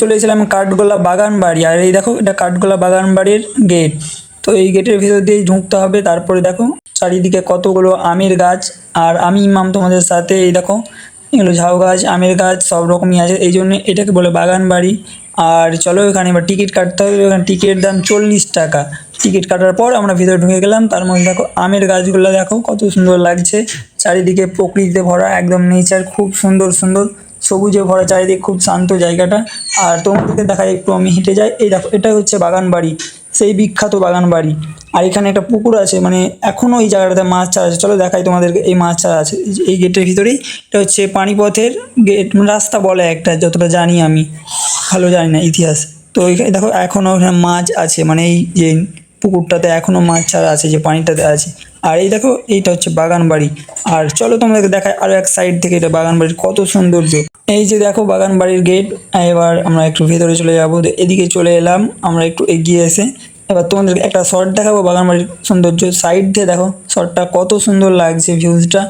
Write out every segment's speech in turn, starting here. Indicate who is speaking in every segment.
Speaker 1: চলে এসেছিলাম কাঠগোলা বাগান বাড়ি। আর এই দেখো, এটা কাঠগোলা বাগান বাড়ির গেট। তো এই গেটের ভিতর দিয়েই ঢুকতে হবে। তারপরে দেখো চারিদিকে কতগুলো আমের গাছ। আর আমি ইমাম তোমাদের সাথে। এই দেখো, এগুলো ঝাউ গাছ, আমের গাছ সব রকমই আছে, এই জন্য এটাকে বলে বাগান বাড়ি। আর চলো এখানে এবার টিকিট কাটতে হবে। এখানে টিকিটের দাম 40 টাকা। টিকিট কাটার পর আমরা ভিতরে ঢুকে গেলাম। তার মধ্যে দেখো আমের গাছগুলো দেখো কত সুন্দর লাগছে। চারিদিকে প্রকৃতিতে ভরা, একদম নেচার, খুব সুন্দর সুন্দর সবুজে ভরা চারিদিকে, খুব শান্ত জায়গাটা। আর তোমাদেরকে দেখাই, একটু আমি হেঁটে যাই। এই দেখো, এটা হচ্ছে বাগান বাড়ি, সেই বিখ্যাত বাগান বাড়ি। আর এখানে একটা পুকুর আছে, মানে এখনো এই জায়গাটাতে মাছ চাষ আছে। চলো দেখাই তোমাদেরকে, এই মাছ চাষ আছে এই গেটের ভিতরেই। এটা হচ্ছে পানিপথের গেট, রাস্তা বলে একটা, যতটা জানি আমি, ভালো জানি না ইতিহাস। তো এখানে দেখো এখনো এখানে মাছ আছে, মানে এই যে পুকুরটাতে এখনো মাছ ছাড়া আছে, যে পানিটাতে আছে। আর এই দেখো, এইটা হচ্ছে বাগান বাড়ি। আর চলো তোমাদেরকে দেখাই আরো এক সাইড থেকে এটা বাগান বাড়ির কত সৌন্দর্য। এই যে দেখো বাগান বাড়ির গেট। এবার আমরা একটু ভেতরে চলে যাবো। তো এদিকে চলে এলাম আমরা একটু এগিয়ে এসে। এবার তোমাদেরকে একটা শর্ট দেখাবো বাগান বাড়ির সৌন্দর্য। সাইড দিয়ে দেখো শর্টটা কত সুন্দর লাগছে, ভিউজটা।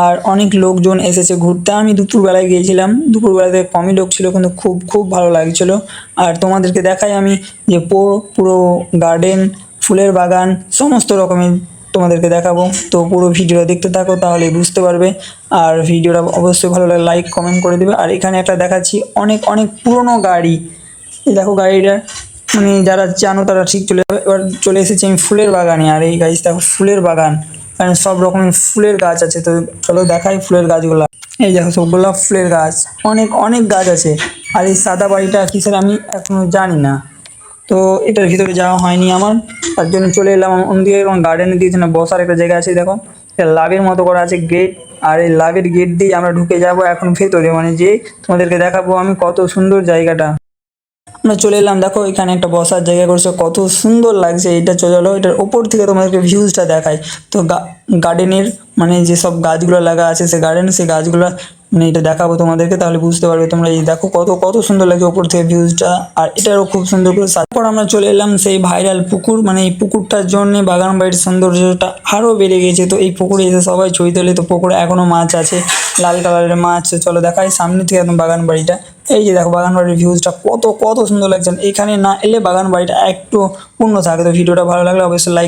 Speaker 1: আর অনেক লোকজন এসেছে ঘুরতে। আমি দুপুরবেলায় গিয়েছিলাম, দুপুরবেলাতে কমই লোক ছিল, কিন্তু খুব খুব ভালো লাগছিল। আর তোমাদেরকে দেখাই আমি যে পুরো পুরো গার্ডেন, ফুলের বাগান, সমস্ত রকমের তোমাদেরকে দেখাবো। তো পুরো ভিডিওটা দেখতে থাকো, তাহলে বুঝতে পারবে। আর ভিডিওটা অবশ্যই ভালো লাগে লাইক কমেন্ট করে দেবে। আর এখানে একটা দেখাচ্ছি অনেক অনেক পুরনো গাড়ি। এই দেখো গাড়িটা, মানে যারা জানো তারা ঠিক চলে যাবে। এবার চলে এসেছি আমি ফুলের বাগানে। আর এই গাছ দেখো, ফুলের বাগান, মানে সব রকমের ফুলের গাছ আছে। তো চলো দেখাই ফুলের গাছগুলো। এই দেখো সব গোলাপ ফুলের গাছ, অনেক অনেক গাছ আছে। আর এই সাদা বাড়িটা কিসের আমি এখনো জানি না। তো এটার ভিতরে যাওয়া হয়নি আমার, তার জন্য চলে এলাম অন্যদিকে। এবং গার্ডেনে দিয়েছে না বসার একটা জায়গা আছে, দেখো এটা লাভের মতো করা আছে গেট। আর এই লাভের গেট দিয়ে আমরা ঢুকে যাব এখন ভেতরে, মানে যে তোমাদেরকে দেখাবো আমি কত সুন্দর জায়গাটা। আমরা চলে এলাম, দেখো এখানে একটা বসার জায়গা করছে, কত সুন্দর লাগছে। এটা চলো এটার ওপর থেকে তোমাদেরকে ভিউজটা দেখায়। তো গার্ডেনের, মানে যেসব গাছগুলো লাগা আছে সে গার্ডেন, সেই গাছগুলো মানে এটা দেখাবো তোমাদেরকে, তাহলে বুঝতে পারবে তোমরা। এই দেখো কত কত সুন্দর লাগছে ওপর থেকে ভিউজটা। আর এটারও খুব সুন্দর করে। তারপর আমরা চলে এলাম সেই ভাইরাল পুকুর, মানে এই পুকুরটার জন্য বাগান বাড়ির সৌন্দর্যটা আরও বেড়ে গেছে। তো এই পুকুরে এসে সবাই ছবি তোলে। তো পুকুরে এখনও মাছ আছে, লাল কালারের মাছ। চলো দেখাই সামনে থেকে একদম বাগান বাড়িটা। এই যে দেখো বাগান বাড়ির ভিউজটা কত কত সুন্দর লাগছে। এখানে না এলে বাগান বাড়িটা একটু পূর্ণ থাকে। তো ভিডিওটা ভালো লাগলে অবশ্যই লাইক